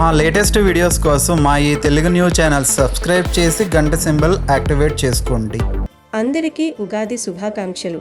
మా latest videos కోసం మా ఈ తెలుగు న్యూస్ ఛానల్ సబ్స్క్రైబ్ చేసి గంట సింబల్ యాక్టివేట్ చేసుకోండి. అందరికీ ఉగాది శుభాకాంక్షలు.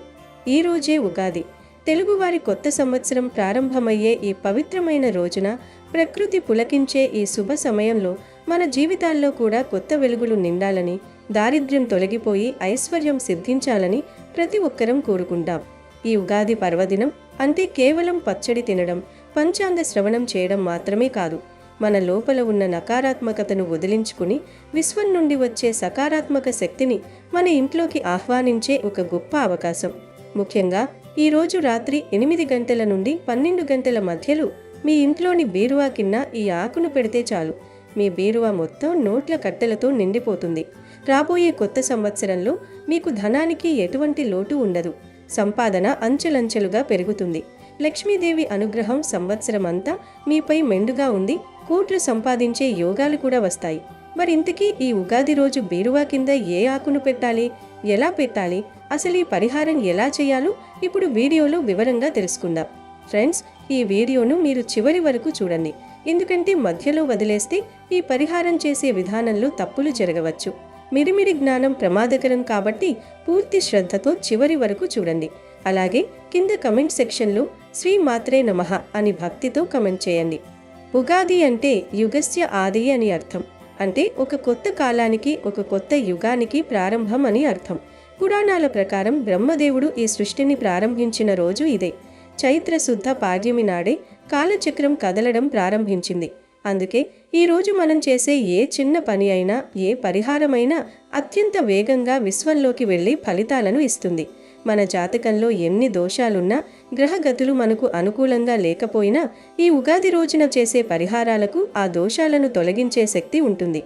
ఈరోజే ఉగాది. తెలుగువారి కొత్త సంవత్సరం ప్రారంభమయ్యే ఈ పవిత్రమైన రోజున ప్రకృతి పులకించే ఈ శుభ సమయంలో మన జీవితాల్లో కూడా కొత్త వెలుగులు నిండాలని, దారిద్ర్యం తొలగిపోయి ఐశ్వర్యం సిద్ధించాలని ప్రతి ఒక్కరం కోరుకుంటాం. ఈ ఉగాది పర్వదినం అంటే కేవలం పచ్చడి తినడం, పంచాంగ శ్రవణం చేయడం మాత్రమే కాదు. మన లోపల ఉన్న నకారాత్మకతను వదిలించుకుని విశ్వం నుండి వచ్చే సకారాత్మక శక్తిని మన ఇంట్లోకి ఆహ్వానించే ఒక గొప్ప అవకాశం. ముఖ్యంగా ఈరోజు రాత్రి 8 గంటల నుండి 12 గంటల మధ్యలో మీ ఇంట్లోని బీరువా కింద ఈ ఆకును పెడితే చాలు, మీ బీరువా మొత్తం నోట్ల కట్టెలతో నిండిపోతుంది. రాబోయే కొత్త సంవత్సరంలో మీకు ధనానికి ఎటువంటి లోటు ఉండదు. సంపాదన అంచెలంచెలుగా పెరుగుతుంది. లక్ష్మీదేవి అనుగ్రహం సంవత్సరం అంతా మీపై మెండుగా ఉంది. కోట్లు సంపాదించే యోగాలు కూడా వస్తాయి. మరి ఇంతకీ ఈ ఉగాది రోజు బీరువా కింద ఏ ఆకును పెట్టాలి, ఎలా పెట్టాలి, అసలు ఈ పరిహారం ఎలా చేయాలో ఇప్పుడు వీడియోలో వివరంగా తెలుసుకుందాం. ఫ్రెండ్స్, ఈ వీడియోను మీరు చివరి వరకు చూడండి. ఎందుకంటే మధ్యలో వదిలేస్తే ఈ పరిహారం చేసే విధానంలో తప్పులు జరగవచ్చు. మిడిమిడి జ్ఞానం ప్రమాదకరం కాబట్టి పూర్తి శ్రద్ధతో చివరి వరకు చూడండి. అలాగే కింద కమెంట్ సెక్షన్లో శ్రీ మాత్రే నమః అని భక్తితో కమెంట్ చేయండి. ఉగాది అంటే యుగస్య ఆది అని అర్థం. అంటే ఒక కొత్త కాలానికి, ఒక కొత్త యుగానికి ప్రారంభం అని అర్థం. పురాణాల ప్రకారం బ్రహ్మదేవుడు ఈ సృష్టిని ప్రారంభించిన రోజు ఇదే. చైత్ర శుద్ధ పాడ్యమి నాడే కాలచక్రం కదలడం ప్రారంభించింది. అందుకే ఈరోజు మనం చేసే ఏ చిన్న పని అయినా, ఏ పరిహారమైనా అత్యంత వేగంగా విశ్వంలోకి వెళ్ళి ఫలితాలను ఇస్తుంది. మన జాతకంలో ఎన్ని దోషాలున్నా, గ్రహగతులు మనకు అనుకూలంగా లేకపోయినా ఈ ఉగాది రోజున చేసే పరిహారాలకు ఆ దోషాలను తొలగించే శక్తి ఉంటుంది.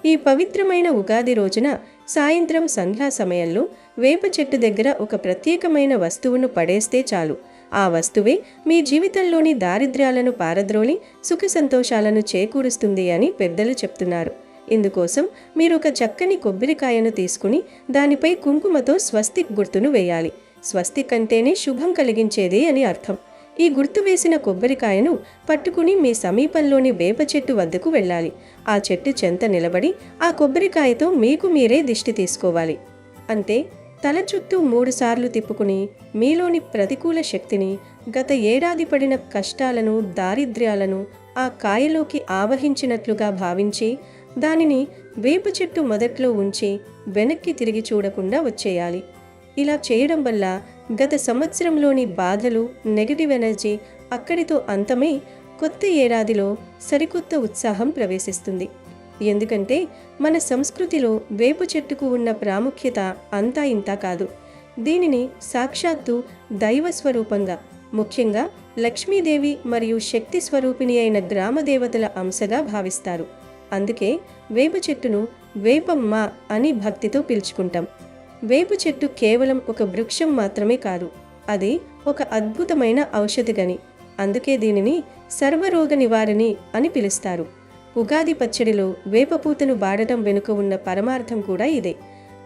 ఈ పవిత్రమైన ఉగాది రోజున సాయంత్రం సంధ్యా సమయంలో వేప చెట్టు దగ్గర ఒక ప్రత్యేకమైన వస్తువును పడేస్తే చాలు. ఆ వస్తువే మీ జీవితంలోని దారిద్ర్యాలను పారద్రోలి సుఖ సంతోషాలను చేకూరుస్తుంది అని పెద్దలు చెప్తున్నారు. ఇందుకోసం మీరు ఒక చక్కని కొబ్బరికాయను తీసుకుని దానిపై కుంకుమతో స్వస్తిక్ గుర్తును వేయాలి. స్వస్తిక్ అంటేనే శుభం కలిగించేది అని అర్థం. ఈ గుర్తు వేసిన కొబ్బరికాయను పట్టుకుని మీ సమీపంలోని వేప చెట్టు వద్దకు వెళ్ళాలి. ఆ చెట్టు చెంత నిలబడి ఆ కొబ్బరికాయతో మీకు మీరే దిష్టి తీసుకోవాలి. అంటే తల చుట్టూ 3 సార్లు తిప్పుకుని మీలోని ప్రతికూల శక్తిని, గత ఏడాది పడిన కష్టాలను, దారిద్ర్యాలను ఆ కాయలోకి ఆవహించినట్లుగా భావించి దానిని వేప చెట్టు మొదట్లో ఉంచి వెనక్కి తిరిగి చూడకుండా వచ్చేయాలి. ఇలా చేయడం వల్ల గత సంవత్సరంలోని బాధలు, నెగటివ్ ఎనర్జీ అక్కడితో అంతమై కొత్త ఏడాదిలో సరికొత్త ఉత్సాహం ప్రవేశిస్తుంది. ఎందుకంటే మన సంస్కృతిలో వేప చెట్టుకు ఉన్న ప్రాముఖ్యత అంతా ఇంతా కాదు. దీనిని సాక్షాత్తు దైవ స్వరూపంగా, ముఖ్యంగా లక్ష్మీదేవి మరియు శక్తి స్వరూపిణి అయిన గ్రామదేవతల అంశగా భావిస్తారు. అందుకే వేప చెట్టును వేపమ్మ అని భక్తితో పిలుచుకుంటాం. వేప చెట్టు కేవలం ఒక వృక్షం మాత్రమే కాదు, అది ఒక అద్భుతమైన ఔషధి గని. అందుకే దీనిని సర్వరోగ నివారిణి అని పిలుస్తారు. ఉగాది పచ్చడిలో వేపపూతను వాడటం వెనుక ఉన్న పరమార్థం కూడా ఇదే.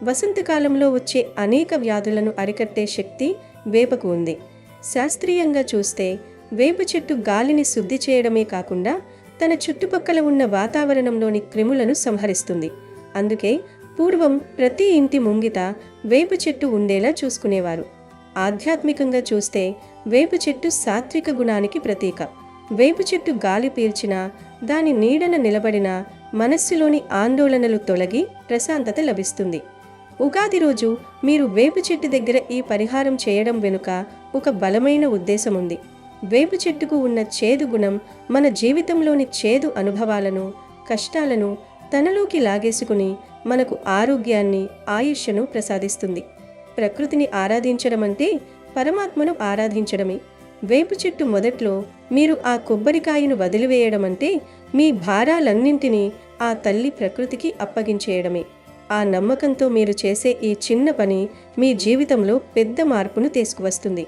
వసంతకాలంలో వచ్చే అనేక వ్యాధులను అరికట్టే శక్తి వేపకు ఉంది. శాస్త్రీయంగా చూస్తే వేప చెట్టు గాలిని శుద్ధి చేయడమే కాకుండా తన చుట్టుపక్కల ఉన్న వాతావరణంలోని క్రిములను సంహరిస్తుంది. అందుకే పూర్వం ప్రతి ఇంటి ముంగిట వేప చెట్టు ఉండేలా చూసుకునేవారు. ఆధ్యాత్మికంగా చూస్తే వేప చెట్టు సాత్విక గుణానికి ప్రతీక. వేప చెట్టు గాలి పీల్చినా, దాని నీడన నిలబడినా మనస్సులోని ఆందోళనలు తొలగి ప్రశాంతత లభిస్తుంది. ఉగాది రోజు మీరు వేప చెట్టు దగ్గర ఈ పరిహారం చేయడం వెనుక ఒక బలమైన ఉద్దేశం ఉంది. వేప చెట్టుకు ఉన్న చేదు గుణం మన జీవితంలోని చేదు అనుభవాలను, కష్టాలను తనలోకి లాగేసుకుని మనకు ఆరోగ్యాన్ని, ఆయుష్ను ప్రసాదిస్తుంది. ప్రకృతిని ఆరాధించడం అంటే పరమాత్మను ఆరాధించడమే. వేప చెట్టు మొదట్లో మీరు ఆ కొబ్బరికాయను వదిలివేయడం అంటే మీ భారాలన్నింటినీ ఆ తల్లి ప్రకృతికి అప్పగించేయడమే. ఆ నమ్మకంతో మీరు చేసే ఈ చిన్న పని మీ జీవితంలో పెద్ద మార్పును తీసుకువస్తుంది.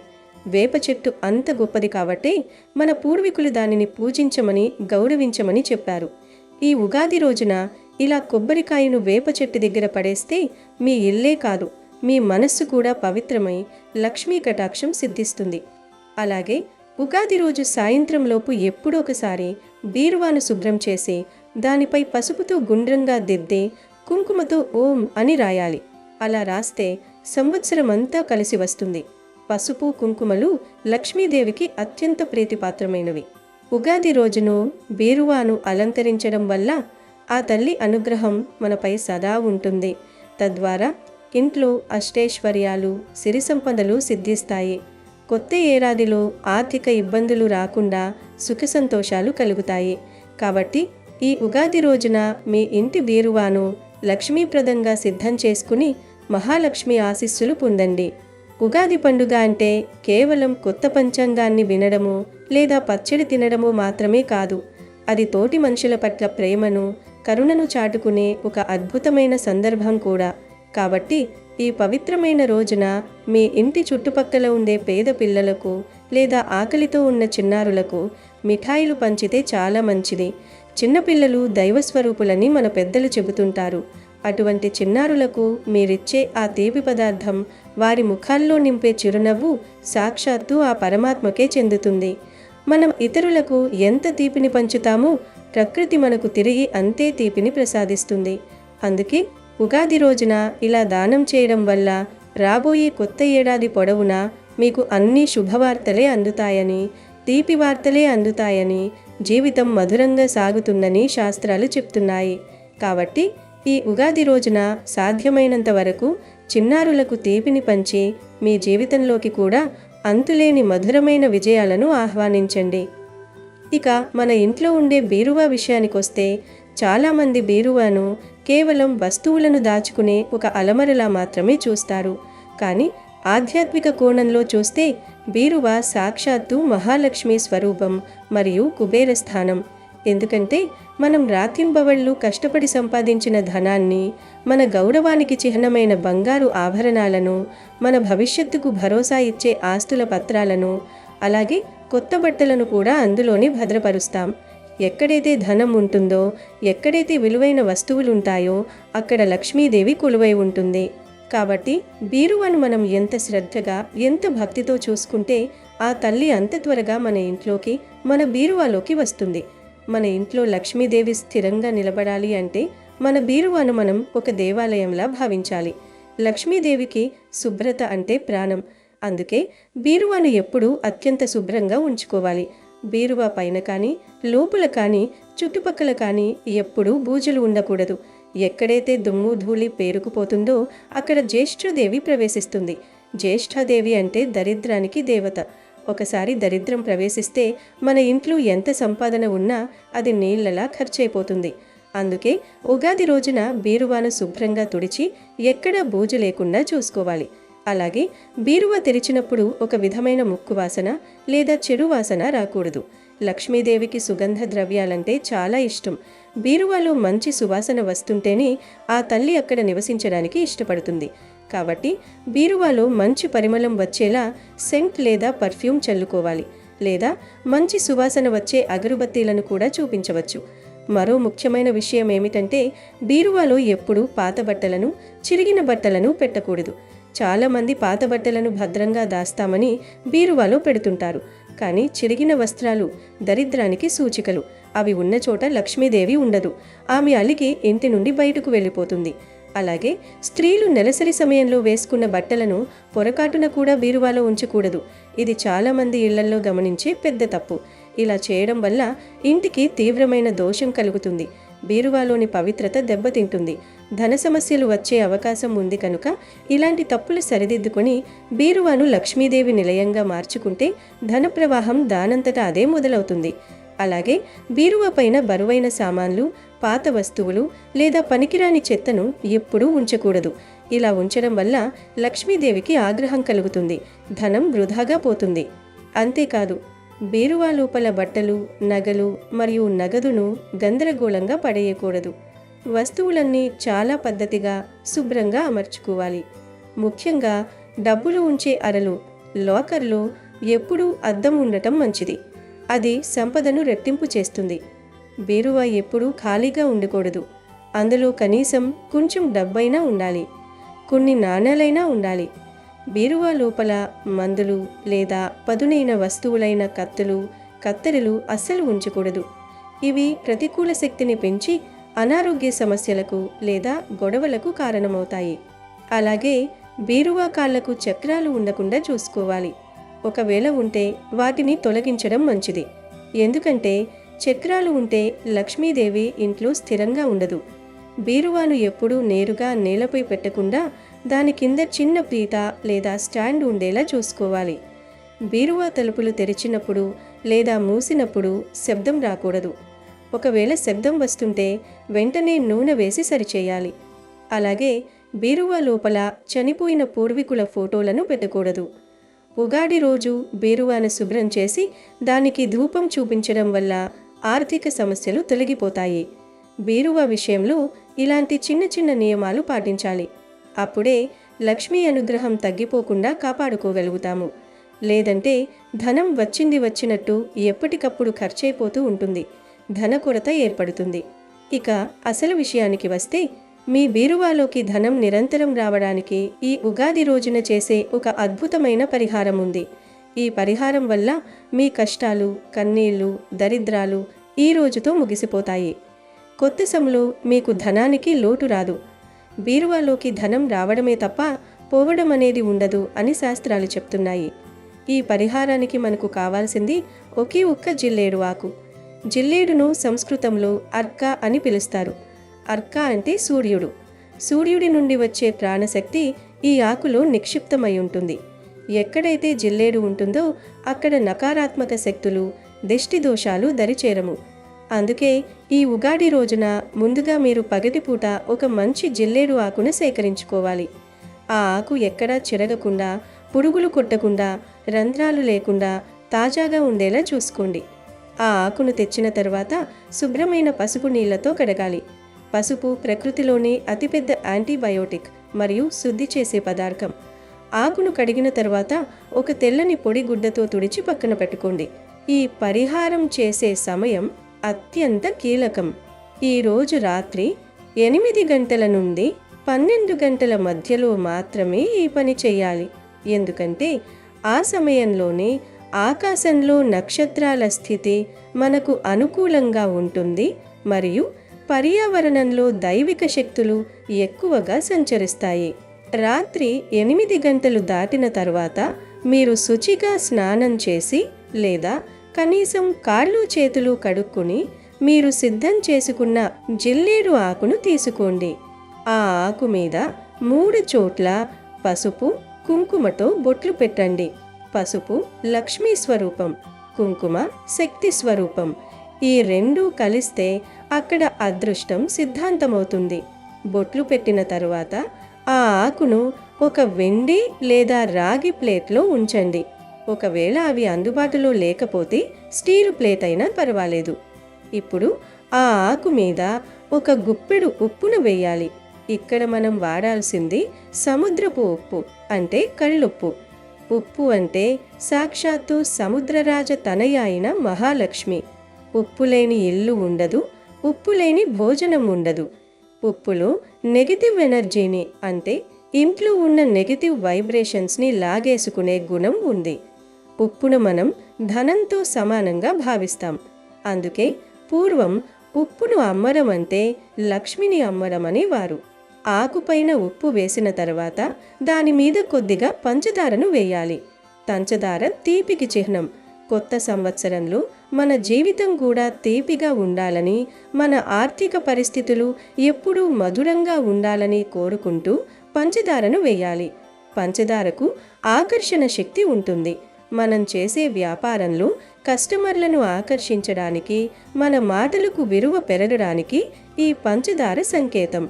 వేప చెట్టు అంత గొప్పది కాబట్టే మన పూర్వీకులు దానిని పూజించమని, గౌరవించమని చెప్పారు. ఈ ఉగాది రోజున ఇలా కొబ్బరికాయను వేప చెట్టు దగ్గర పడేస్తే మీ ఇల్లే కాదు, మీ మనస్సు కూడా పవిత్రమై లక్ష్మీ కటాక్షం సిద్ధిస్తుంది. అలాగే ఉగాది రోజు సాయంత్రంలోపు ఎప్పుడో ఒకసారి బీరువాను శుభ్రం చేసి దానిపై పసుపుతో గుండ్రంగా దిద్ది కుంకుమతో ఓం అని రాయాలి. అలా రాస్తే సంవత్సరమంతా కలిసి వస్తుంది. పసుపు కుంకుమలు లక్ష్మీదేవికి అత్యంత ప్రీతిపాత్రమైనవి. ఉగాది రోజును బీరువాను అలంకరించడం వల్ల ఆ తల్లి అనుగ్రహం మనపై సదా ఉంటుంది. తద్వారా ఇంట్లో అష్టైశ్వర్యాలు, సిరి సంపదలు సిద్ధిస్తాయి. కొత్త ఏడాదిలో ఆర్థిక ఇబ్బందులు రాకుండా సుఖ సంతోషాలు కలుగుతాయి. కాబట్టి ఈ ఉగాది రోజున మీ ఇంటి బీరువాను లక్ష్మీప్రదంగా సిద్ధం చేసుకుని మహాలక్ష్మి ఆశీస్సులు పొందండి. ఉగాది పండుగ అంటే కేవలం కొత్త పంచాంగాన్ని వినడము లేదా పచ్చడి తినడము మాత్రమే కాదు. అది తోటి మనుషుల పట్ల ప్రేమను, కరుణను చాటుకునే ఒక అద్భుతమైన సందర్భం కూడా. కాబట్టి ఈ పవిత్రమైన రోజున మీ ఇంటి చుట్టుపక్కల ఉండే పేద పిల్లలకు లేదా ఆకలితో ఉన్న చిన్నారులకు మిఠాయిలు పంచితే చాలా మంచిది. చిన్నపిల్లలు దైవస్వరూపులని మన పెద్దలు చెబుతుంటారు. అటువంటి చిన్నారులకు మీరిచ్చే ఆ తీపి పదార్థం వారి ముఖాల్లో నింపే చిరునవ్వు సాక్షాత్తు ఆ పరమాత్మకే చెందుతుంది. మనం ఇతరులకు ఎంత తీపిని పంచుతామో ప్రకృతి మనకు తిరిగి అంతే తీపిని ప్రసాదిస్తుంది. అందుకే ఉగాది రోజున ఇలా దానం చేయడం వల్ల రాబోయే కొత్త ఏడాది పొడవునా మీకు అన్ని శుభవార్తలే అందుతాయని, తీపి వార్తలే అందుతాయని, జీవితం మధురంగా సాగుతుందని శాస్త్రాలు చెప్తున్నాయి. కాబట్టి ఈ ఉగాది రోజున సాధ్యమైనంత వరకు చిన్నారులకు తీపిని పంచి మీ జీవితంలోకి కూడా అంతులేని మధురమైన విజయాలను ఆహ్వానించండి. ఇక మన ఇంట్లో ఉండే బీరువా విషయానికొస్తే చాలామంది బీరువాను కేవలం వస్తువులను దాచుకునే ఒక అలమరలా మాత్రమే చూస్తారు. కానీ ఆధ్యాత్మిక కోణంలో చూస్తే బీరువా సాక్షాత్తు మహాలక్ష్మి స్వరూపం మరియు కుబేర స్థానం. ఎందుకంటే మనం రాత్రింబవళ్ళు కష్టపడి సంపాదించిన ధనాన్ని, మన గౌరవానికి చిహ్నమైన బంగారు ఆభరణాలను, మన భవిష్యత్తుకు భరోసా ఇచ్చే ఆస్తుల పత్రాలను, అలాగే కొత్త బట్టలను కూడా అందులోనే భద్రపరుస్తాం. ఎక్కడైతే ధనం ఉంటుందో, ఎక్కడైతే విలువైన వస్తువులుంటాయో అక్కడ లక్ష్మీదేవి కొలువై ఉంటుంది. కాబట్టి బీరువాను మనం ఎంత శ్రద్ధగా, ఎంత భక్తితో చూసుకుంటే ఆ తల్లి అంత త్వరగా మన ఇంట్లోకి, మన బీరువాలోకి వస్తుంది. మన ఇంట్లో లక్ష్మీదేవి స్థిరంగా నిలబడాలి అంటే మన బీరువాను మనం ఒక దేవాలయంలా భావించాలి. లక్ష్మీదేవికి శుభ్రత అంటే ప్రాణం. అందుకే బీరువాను ఎప్పుడూ అత్యంత శుభ్రంగా ఉంచుకోవాలి. బీరువా పైన కానీ, లోపల కానీ, చుట్టుపక్కల కానీ ఎప్పుడూ బూజులు ఉండకూడదు. ఎక్కడైతే దుమ్ము ధూళి పేరుకుపోతుందో అక్కడ జ్యేష్ఠదేవి ప్రవేశిస్తుంది. జ్యేష్ఠదేవి అంటే దరిద్రానికి దేవత. ఒకసారి దరిద్రం ప్రవేశిస్తే మన ఇంట్లో ఎంత సంపాదన ఉన్నా అది నీళ్లలా ఖర్చయిపోతుంది. అందుకే ఉగాది రోజున బీరువాను శుభ్రంగా తుడిచి ఎక్కడా బూజు లేకుండా చూసుకోవాలి. అలాగే బీరువా తెరిచినప్పుడు ఒక విధమైన ముక్కు వాసన లేదా చెడు వాసన రాకూడదు. లక్ష్మీదేవికి సుగంధ ద్రవ్యాలంటే చాలా ఇష్టం. బీరువాలో మంచి సువాసన వస్తుంటేనే ఆ తల్లి అక్కడ నివసించడానికి ఇష్టపడుతుంది. కాబట్టి బీరువాలో మంచి పరిమళం వచ్చేలా సెంట్ లేదా పర్ఫ్యూమ్ చల్లుకోవాలి. లేదా మంచి సువాసన వచ్చే అగరుబత్తీలను కూడా చూపించవచ్చు. మరో ముఖ్యమైన విషయం ఏమిటంటే బీరువాలో ఎప్పుడూ పాత బట్టలను, చిరిగిన బట్టలను పెట్టకూడదు. చాలామంది పాత బట్టలను భద్రంగా దాస్తామని బీరువాలో పెడుతుంటారు. కానీ చిరిగిన వస్త్రాలు దరిద్రానికి సూచికలు. అవి ఉన్న చోట లక్ష్మీదేవి ఉండదు. ఆమె అలిగి ఇంటి నుండి బయటకు వెళ్ళిపోతుంది. అలాగే స్త్రీలు నెలసరి సమయంలో వేసుకున్న బట్టలను పొరకాటున కూడా బీరువాలో ఉంచకూడదు. ఇది చాలామంది ఇళ్లల్లో గమనించే పెద్ద తప్పు. ఇలా చేయడం వల్ల ఇంటికి తీవ్రమైన దోషం కలుగుతుంది. బీరువాలోని పవిత్రత దెబ్బతింటుంది. ధన సమస్యలు వచ్చే అవకాశం ఉంది కనుక ఇలాంటి తప్పులు సరిదిద్దుకొని బీరువాను లక్ష్మీదేవి నిలయంగా మార్చుకుంటే ధన ప్రవాహం దానంతటా అదే మొదలవుతుంది. అలాగే బీరువా పైన బరువైన సామాన్లు, పాత వస్తువులు లేదా పనికిరాని చెత్తను ఎప్పుడూ ఉంచకూడదు. ఇలా ఉంచడం వల్ల లక్ష్మీదేవికి ఆగ్రహం కలుగుతుంది. ధనం వృధాగా పోతుంది. అంతేకాదు బీరువా లోపల బట్టలు, నగలు మరియు నగదును గందరగోళంగా పడేయకూడదు. వస్తువులన్నీ చాలా పద్ధతిగా, శుభ్రంగా అమర్చుకోవాలి. ముఖ్యంగా డబ్బులు ఉంచే అరలు, లాకర్లో ఎప్పుడూ అద్దం ఉండటం మంచిది. అది సంపదను రెట్టింపు చేస్తుంది. బీరువా ఎప్పుడూ ఖాళీగా ఉండకూడదు. అందులో కనీసం కొంచెం డబ్బైనా ఉండాలి. కొన్ని నాణేలైనా ఉండాలి. బీరువా లోపల మందులు లేదా పదునైన వస్తువులైన కత్తులు, కత్తెరలు అస్సలు ఉంచకూడదు. ఇవి ప్రతికూల శక్తిని పెంచి అనారోగ్య సమస్యలకు లేదా గొడవలకు కారణమవుతాయి. అలాగే బీరువా కాళ్లకు చక్రాలు ఉండకుండా చూసుకోవాలి. ఒకవేళ ఉంటే వాటిని తొలగించడం మంచిది. ఎందుకంటే చక్రాలు ఉంటే లక్ష్మీదేవి ఇంట్లో స్థిరంగా ఉండదు. బీరువాను ఎప్పుడూ నేరుగా నేలపై పెట్టకుండా దాని కింద చిన్న పీట లేదా స్టాండ్ ఉండేలా చూసుకోవాలి. బీరువా తలుపులు తెరిచినప్పుడు లేదా మూసినప్పుడు శబ్దం రాకూడదు. ఒకవేళ శబ్దం వస్తుంటే వెంటనే నూనె వేసి సరిచేయాలి. అలాగే బీరువా లోపల చనిపోయిన పూర్వీకుల ఫోటోలను పెట్టకూడదు. ఉగాది రోజు బీరువాను శుభ్రం చేసి దానికి ధూపం చూపించడం వల్ల ఆర్థిక సమస్యలు తొలగిపోతాయి. బీరువా విషయంలో ఇలాంటి చిన్న చిన్న నియమాలు పాటించాలి. అప్పుడే లక్ష్మీ అనుగ్రహం తగ్గిపోకుండా కాపాడుకోగలుగుతాము. లేదంటే ధనం వచ్చింది వచ్చినట్టు ఎప్పటికప్పుడు ఖర్చయిపోతూ ఉంటుంది. ధన కొరత ఏర్పడుతుంది. ఇక అసలు విషయానికి వస్తే, మీ బీరువాలోకి ధనం నిరంతరం రావడానికి ఈ ఉగాది రోజున చేసే ఒక అద్భుతమైన పరిహారం ఉంది. ఈ పరిహారం వల్ల మీ కష్టాలు, కన్నీళ్లు, దరిద్రాలు ఈ రోజుతో ముగిసిపోతాయి. కొత్త సంలో మీకు ధనానికి లోటు రాదు. బీరువాలోకి ధనం రావడమే తప్ప పోవడం అనేది ఉండదు అని శాస్త్రాలు చెప్తున్నాయి. ఈ పరిహారానికి మనకు కావాల్సింది ఒకే ఒక్క జిల్లేడు ఆకు. జిల్లేడును సంస్కృతంలో అర్క అని పిలుస్తారు. అర్క అంటే సూర్యుడు. సూర్యుడి నుండి వచ్చే ప్రాణశక్తి ఈ ఆకులో నిక్షిప్తమై ఉంటుంది. ఎక్కడైతే జిల్లేడు ఉంటుందో అక్కడ నకారాత్మక శక్తులు, దిష్టి దోషాలు దరిచేరము. అందుకే ఈ ఉగాది రోజున ముందుగా మీరు పగటిపూట ఒక మంచి జిల్లేడు ఆకును సేకరించుకోవాలి. ఆ ఆకు ఎక్కడా చిరగకుండా, పురుగులు కొట్టకుండా, రంధ్రాలు లేకుండా తాజాగా ఉండేలా చూసుకోండి. ఆ ఆకును తెచ్చిన తర్వాత శుభ్రమైన పసుపు నీళ్లతో కడగాలి. పసుపు ప్రకృతిలోని అతిపెద్ద యాంటీబయోటిక్ మరియు శుద్ధి చేసే పదార్థం. ఆకును కడిగిన తర్వాత ఒక తెల్లని పొడి గుడ్డతో తుడిచి పక్కన పెట్టుకోండి. ఈ పరిహారం చేసే సమయం అత్యంత కీలకం. ఈరోజు రాత్రి 8 గంటల నుండి 12 గంటల మధ్యలో మాత్రమే ఈ పని చేయాలి. ఎందుకంటే ఆ సమయంలోనే ఆకాశంలో నక్షత్రాల స్థితి మనకు అనుకూలంగా ఉంటుంది మరియు పర్యావరణంలో దైవిక శక్తులు ఎక్కువగా సంచరిస్తాయి. రాత్రి 8 గంటలు దాటిన తర్వాత మీరు శుచిగా స్నానం చేసి లేదా కనీసం కాళ్ళు చేతులు కడుక్కుని మీరు సిద్ధం చేసుకున్న జిల్లేడు ఆకును తీసుకోండి. ఆ ఆకు మీద 3 చోట్ల పసుపు, కుంకుమతో బొట్లు పెట్టండి. పసుపు లక్ష్మీ స్వరూపం, కుంకుమ శక్తి స్వరూపం. ఈ రెండూ కలిస్తే అక్కడ అదృష్టం సిద్ధాంతమవుతుంది. బొట్లు పెట్టిన తరువాత ఆ ఆకును ఒక వెండి లేదా రాగి ప్లేట్లో ఉంచండి. ఒకవేళ అవి అందుబాటులో లేకపోతే స్టీలు ప్లేట్ అయినా పర్వాలేదు. ఇప్పుడు ఆ ఆకు మీద ఒక గుప్పెడు ఉప్పును వేయాలి. ఇక్కడ మనం వాడాల్సింది సముద్రపు ఉప్పు, అంటే కళ్ళుప్పు. ఉప్పు అంటే సాక్షాత్తు సముద్రరాజ తనయ అయిన మహాలక్ష్మి. ఉప్పు లేని ఇల్లు ఉండదు, ఉప్పు లేని భోజనం ఉండదు. ఉప్పులో నెగిటివ్ ఎనర్జీని, అంటే ఇంట్లో ఉన్న నెగిటివ్ వైబ్రేషన్స్ని లాగేసుకునే గుణం ఉంది. ఉప్పును మనం ధనంతో సమానంగా భావిస్తాం. అందుకే పూర్వం ఉప్పును అమ్మడం అంటే లక్ష్మిని అమ్మడం అనేవారు. ఆకుపైన ఉప్పు వేసిన తర్వాత దాని మీద కొద్దిగా పంచదారను వేయాలి. పంచదార తీపికి చిహ్నం. కొత్త సంవత్సరంలో మన జీవితం కూడా తీపిగా ఉండాలని, మన ఆర్థిక పరిస్థితులు ఎప్పుడూ మధురంగా ఉండాలని కోరుకుంటూ పంచదారను వేయాలి. పంచదారకు ఆకర్షణ శక్తి ఉంటుంది. మనం చేసే వ్యాపారంలో కస్టమర్లను ఆకర్షించడానికి, మన మాటలకు విలువ పెరగడానికి ఈ పంచదార సంకేతం.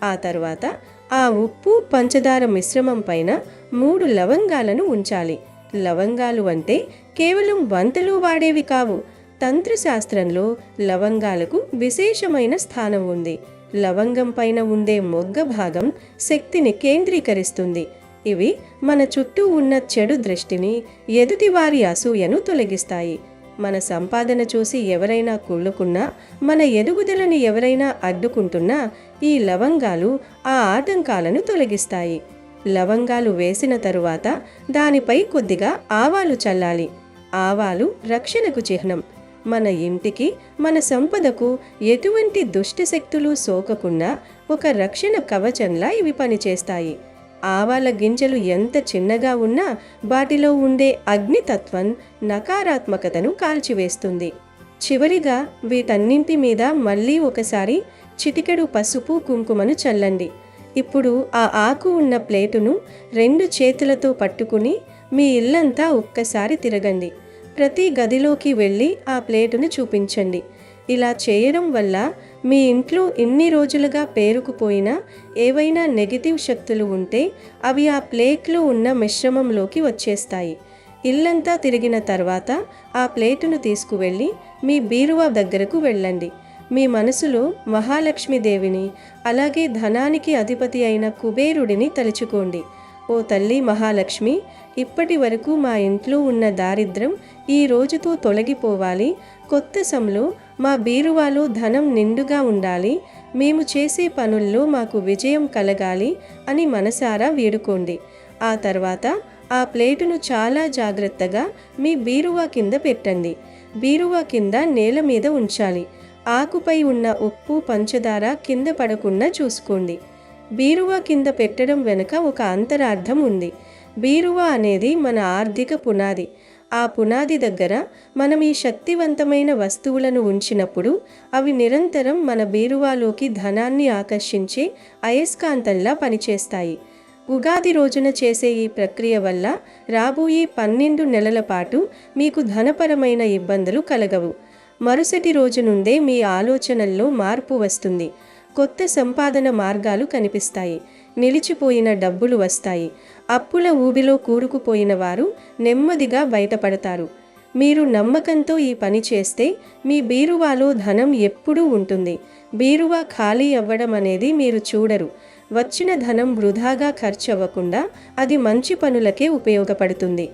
ఆ తర్వాత ఆ ఉప్పు పంచదార మిశ్రమం పైన 3 లవంగాలను ఉంచాలి. లవంగాలు అంటే కేవలం వంటలో వాడేవి కావు. తంత్రశాస్త్రంలో లవంగాలకు విశేషమైన స్థానం ఉంది. లవంగం పైన ఉండే మొగ్గ భాగం శక్తిని కేంద్రీకరిస్తుంది. ఇవి మన చుట్టూ ఉన్న చెడు దృష్టిని, ఎదుటివారి అసూయను తొలగిస్తాయి. మన సంపాదన చూసి ఎవరైనా కుళ్ళుకున్నా, మన ఎదుగుదలని ఎవరైనా అడ్డుకుంటున్నా ఈ లవంగాలు ఆ ఆటంకాలను తొలగిస్తాయి. లవంగాలు వేసిన తరువాత దానిపై కొద్దిగా ఆవాలు చల్లాలి. ఆవాలు రక్షణకు చిహ్నం. మన ఇంటికి, మన సంపదకు ఎటువంటి దుష్ట శక్తులు సోకకుండా ఒక రక్షణ కవచంలా ఇవి పనిచేస్తాయి. ఆవాల గింజలు ఎంత చిన్నగా ఉన్నా వాటిలో ఉండే అగ్నితత్వం నకారాత్మకతను కాల్చివేస్తుంది. చివరిగా వీటన్నింటి మీద మళ్ళీ ఒకసారి చిటికెడు పసుపు కుంకుమను చల్లండి. ఇప్పుడు ఆ ఆకు ఉన్న ప్లేటును 2 చేతులతో పట్టుకుని మీ ఇల్లంతా ఒక్కసారి తిరగండి. ప్రతి గదిలోకి వెళ్ళి ఆ ప్లేటును చూపించండి. ఇలా చేయడం వల్ల మీ ఇంట్లో ఇన్ని రోజులుగా పేరుకుపోయిన ఏవైనా నెగిటివ్ శక్తులు ఉంటే అవి ఆ ప్లేట్లో ఉన్న మిశ్రమంలోకి వచ్చేస్తాయి. ఇల్లంతా తిరిగిన తర్వాత ఆ ప్లేటును తీసుకువెళ్ళి మీ బీరువా దగ్గరకు వెళ్ళండి. మీ మనసులో మహాలక్ష్మీదేవిని, అలాగే ధనానికి అధిపతి అయిన కుబేరుడిని తలుచుకోండి. ఓ తల్లి మహాలక్ష్మి, ఇప్పటి వరకు మా ఇంట్లో ఉన్న దారిద్ర్యం ఈ రోజుతో తొలగిపోవాలి. కొత్త సంలో మా బీరువాలో ధనం నిండుగా ఉండాలి. మేము చేసే పనుల్లో మాకు విజయం కలగాలి అని మనసారా వేడుకోండి. ఆ తర్వాత ఆ ప్లేటును చాలా జాగ్రత్తగా మీ బీరువా కింద పెట్టండి. బీరువా కింద నేల మీద ఉంచాలి. ఆకుపై ఉన్న ఉప్పు, పంచదార కింద పడకుండా చూసుకోండి. బీరువా కింద పెట్టడం వెనుక ఒక అంతరార్థం ఉంది. బీరువా అనేది మన ఆర్థిక పునాది. ఆ పునాది దగ్గర మనం ఈ శక్తివంతమైన వస్తువులను ఉంచినప్పుడు అవి నిరంతరం మన బీరువాలోకి ధనాన్ని ఆకర్షించే అయస్కాంతంలా పనిచేస్తాయి. ఉగాది రోజున చేసే ఈ ప్రక్రియ వల్ల రాబోయే 12 నెలల పాటు మీకు ధనపరమైన ఇబ్బందులు కలగవు. మరుసటి రోజు నుండే మీ ఆలోచనల్లో మార్పు వస్తుంది. కొత్త సంపాదన మార్గాలు కనిపిస్తాయి. నిలిచిపోయిన డబ్బులు వస్తాయి. అప్పుల ఊబిలో కూరుకుపోయిన వారు నెమ్మదిగా బయటపడతారు. మీరు నమ్మకంతో ఈ పని చేస్తే మీ బీరువాలో ధనం ఎప్పుడూ ఉంటుంది. బీరువా ఖాళీ అవ్వడం అనేది మీరు చూడరు. వచ్చిన ధనం వృధాగా ఖర్చు అవ్వకుండా అది మంచి పనులకే ఉపయోగపడుతుంది.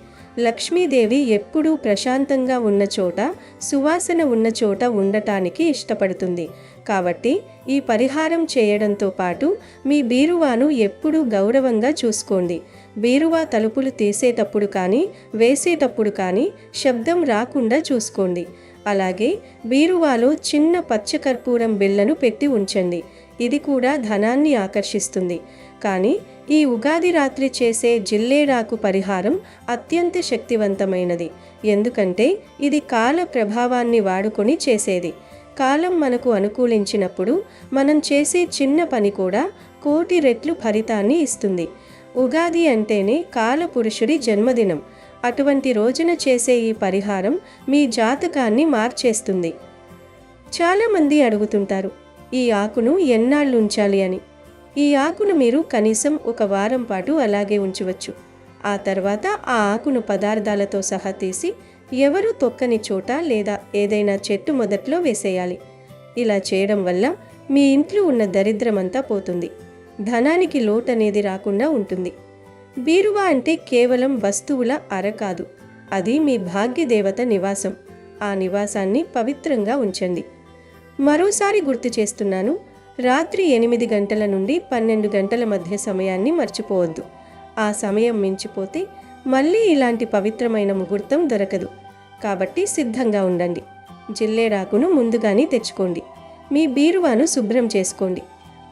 లక్ష్మీదేవి ఎప్పుడూ ప్రశాంతంగా ఉన్న చోట, సువాసన ఉన్న చోట ఉండటానికి ఇష్టపడుతుంది. కాబట్టి ఈ పరిహారం చేయడంతో పాటు మీ బీరువాను ఎప్పుడూ గౌరవంగా చూసుకోండి. బీరువా తలుపులు తీసేటప్పుడు కానీ, వేసేటప్పుడు కానీ శబ్దం రాకుండా చూసుకోండి. అలాగే బీరువాలో చిన్న పచ్చకర్పూరం బిళ్ళను పెట్టి ఉంచండి. ఇది కూడా ధనాన్ని ఆకర్షిస్తుంది. కానీ ఈ ఉగాది రాత్రి చేసే జిల్లేడాకు పరిహారం అత్యంత శక్తివంతమైనది. ఎందుకంటే ఇది కాల ప్రభావాన్ని వాడుకొని చేసేది. కాలం మనకు అనుకూలించినప్పుడు మనం చేసే చిన్న పని కూడా 1,000,000 రెట్లు ఫలితాన్ని ఇస్తుంది. ఉగాది అంటేనే కాలపురుషుడి జన్మదినం. అటువంటి రోజున చేసే ఈ పరిహారం మీ జాతకాన్ని మార్చేస్తుంది. చాలామంది అడుగుతుంటారు, ఈ ఆకును ఎన్నాళ్ళు ఉంచాలి అని. ఈ ఆకును మీరు కనీసం 1 వారం పాటు అలాగే ఉంచవచ్చు. ఆ తర్వాత ఆ ఆకును పదార్థాలతో సహా తీసి ఎవరు తొక్కని చోట లేదా ఏదైనా చెట్టు మొదట్లో వేసేయాలి. ఇలా చేయడం వల్ల మీ ఇంట్లో ఉన్న దరిద్రమంతా పోతుంది. ధనానికి లోటు అనేది రాకుండా ఉంటుంది. బీరువా అంటే కేవలం వస్తువుల అర కాదు. అది మీ భాగ్యదేవత నివాసం. ఆ నివాసాన్ని పవిత్రంగా ఉంచండి. మరోసారి గుర్తు చేస్తున్నాను, రాత్రి 8 గంటల నుండి 12 గంటల మధ్య సమయాన్ని మర్చిపోవద్దు. ఆ సమయం మించిపోతే మళ్ళీ ఇలాంటి పవిత్రమైన ముహూర్తం దొరకదు. కాబట్టి సిద్ధంగా ఉండండి. జిల్లేడాకును ముందుగానే తెచ్చుకోండి. మీ బీరువాను శుభ్రం చేసుకోండి.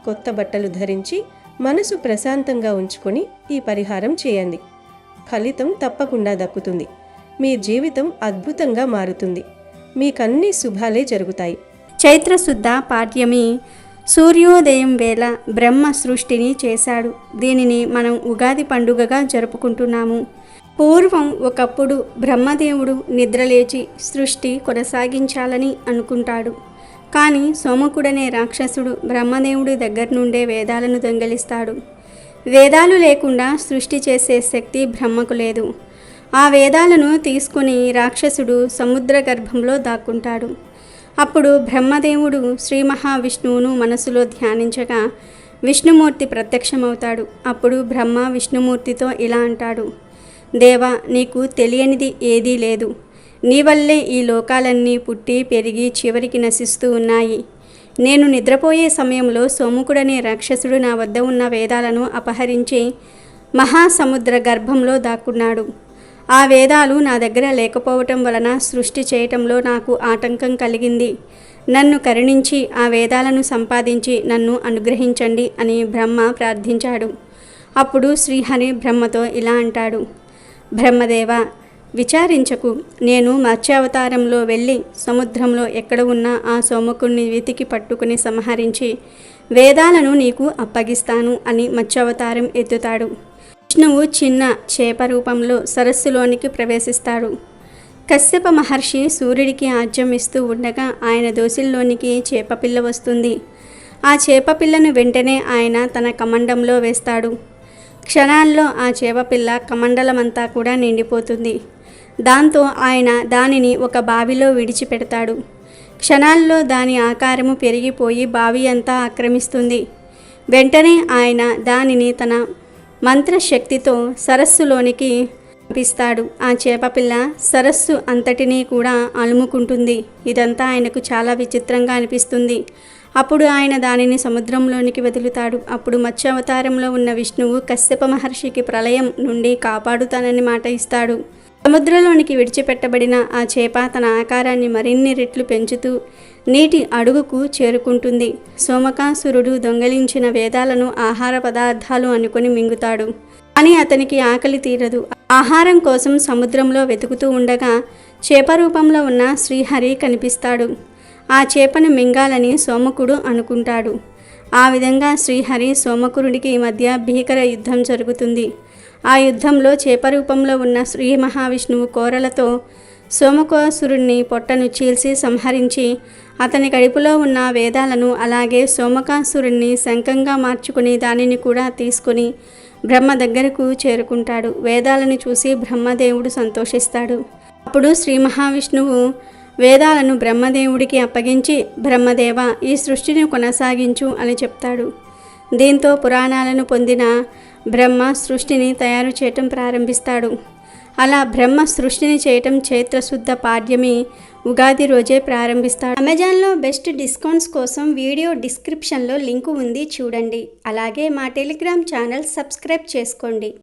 కొత్త బట్టలు ధరించి మనసు ప్రశాంతంగా ఉంచుకొని ఈ పరిహారం చేయండి. ఫలితం తప్పకుండా దక్కుతుంది. మీ జీవితం అద్భుతంగా మారుతుంది. మీకన్నీ శుభాలే జరుగుతాయి. చైత్రశుద్ధ పాడ్యమి సూర్యోదయం వేళ బ్రహ్మ సృష్టిని చేశాడు. దీనిని మనం ఉగాది పండుగగా జరుపుకుంటున్నాము. పూర్వం ఒకప్పుడు బ్రహ్మదేవుడు నిద్రలేచి సృష్టి కొనసాగించాలని అనుకుంటాడు. కానీ సోమకుడనే రాక్షసుడు బ్రహ్మదేవుడి దగ్గర నుండే వేదాలను దొంగిలిస్తాడు. వేదాలు లేకుండా సృష్టి చేసే శక్తి బ్రహ్మకు లేదు. ఆ వేదాలను తీసుకుని రాక్షసుడు సముద్ర గర్భంలో దాక్కుంటాడు. అప్పుడు బ్రహ్మదేవుడు శ్రీ మహావిష్ణువును మనసులో ధ్యానించగా విష్ణుమూర్తి ప్రత్యక్షమవుతాడు. అప్పుడు బ్రహ్మ విష్ణుమూర్తితో ఇలా అంటాడు, దేవా, నీకు తెలియనిది ఏదీ లేదు. నీ వల్లే ఈ లోకాలన్నీ పుట్టి పెరిగి చివరికి నశిస్తూ ఉన్నాయి. నేను నిద్రపోయే సమయంలో సోముకుడనే రాక్షసుడు నా వద్ద ఉన్న వేదాలను అపహరించి మహాసముద్ర గర్భంలో దాక్కున్నాడు. ఆ వేదాలు నా దగ్గర లేకపోవటం వలన సృష్టి చేయటంలో నాకు ఆటంకం కలిగింది. నన్ను కరుణించి ఆ వేదాలను సంపాదించి నన్ను అనుగ్రహించండి అని బ్రహ్మ ప్రార్థించాడు. అప్పుడు శ్రీహరి బ్రహ్మతో ఇలా అంటాడు, బ్రహ్మదేవ, విచారించకు. నేను మత్స్యావతారంలో వెళ్ళి సముద్రంలో ఎక్కడ ఉన్న ఆ సోమకుణ్ణి వెతికి పట్టుకుని సంహరించి వేదాలను నీకు అప్పగిస్తాను అని మత్స్యావతారం ఎత్తుతాడు. విష్ణువు చిన్న చేప రూపంలో సరస్సులోనికి ప్రవేశిస్తాడు. కశ్యప మహర్షి సూర్యుడికి ఆజ్యం ఇస్తూ ఉండగా ఆయన దోసిల్లోనికి చేపపిల్ల వస్తుంది. ఆ చేపపిల్లను వెంటనే ఆయన తన కమండంలో వేస్తాడు. క్షణాల్లో ఆ చేపపిల్ల కమండలమంతా కూడా నిండిపోతుంది. దాంతో ఆయన దానిని ఒక బావిలో విడిచిపెడతాడు. క్షణాల్లో దాని ఆకారము పెరిగిపోయి బావి అంతా ఆక్రమిస్తుంది. వెంటనే ఆయన దానిని తన మంత్రశక్తితో సరస్సులోనికి పంపిస్తాడు. ఆ చేపపిల్ల సరస్సు అంతటినీ కూడా అలుముకుంటుంది. ఇదంతా ఆయనకు చాలా విచిత్రంగా అనిపిస్తుంది. అప్పుడు ఆయన దానిని సముద్రంలోనికి వదులుతాడు. అప్పుడు మత్స్యావతారంలో ఉన్న విష్ణువు కశ్యప మహర్షికి ప్రళయం నుండి కాపాడుతానని మాట ఇస్తాడు. సముద్రంలోనికి విడిచిపెట్టబడిన ఆ చేప తన ఆకారాన్ని మరిన్ని రెట్లు పెంచుతూ నీటి అడుగుకు చేరుకుంటుంది. సోమకాసురుడు దొంగలించిన వేదాలను ఆహార పదార్థాలు అనుకుని మింగుతాడు. కానీ అతనికి ఆకలి తీరదు. ఆహారం కోసం సముద్రంలో వెతుకుతూ ఉండగా చేప రూపంలో ఉన్న శ్రీహరి కనిపిస్తాడు. ఆ చేపను మింగాలని సోమకుడు అనుకుంటాడు. ఆ విధంగా శ్రీహరి సోమకురుడికి మధ్య భీకర యుద్ధం జరుగుతుంది. ఆ యుద్ధంలో చేప రూపంలో ఉన్న శ్రీ మహావిష్ణువు కోరలతో సోమకాసురుణ్ణి పొట్టను చీల్చి సంహరించి అతని కడుపులో ఉన్న వేదాలను అలాగే సోమకాసురుణ్ణి శంఖంగా మార్చుకుని దానిని కూడా తీసుకుని బ్రహ్మ దగ్గరకు చేరుకుంటాడు. వేదాలను చూసి బ్రహ్మదేవుడు సంతోషిస్తాడు. అప్పుడు శ్రీ మహావిష్ణువు వేదాలను బ్రహ్మదేవుడికి అప్పగించి, బ్రహ్మదేవ, ఈ సృష్టిని కొనసాగించు అని చెప్తాడు. దీంతో పురాణాలను పొందిన బ్రహ్మ సృష్టిని తయారు చేయటం ప్రారంభిస్తాడు. అలా బ్రహ్మ సృష్టిని చేయటం చైత్రశుద్ధ పాడ్యమి ఉగాది రోజే ప్రారంభిస్తాడు. అమెజాన్లో బెస్ట్ డిస్కౌంట్స్ కోసం వీడియో డిస్క్రిప్షన్లో లింకు ఉంది, చూడండి. అలాగే మా టెలిగ్రామ్ ఛానల్ సబ్స్క్రైబ్ చేసుకోండి.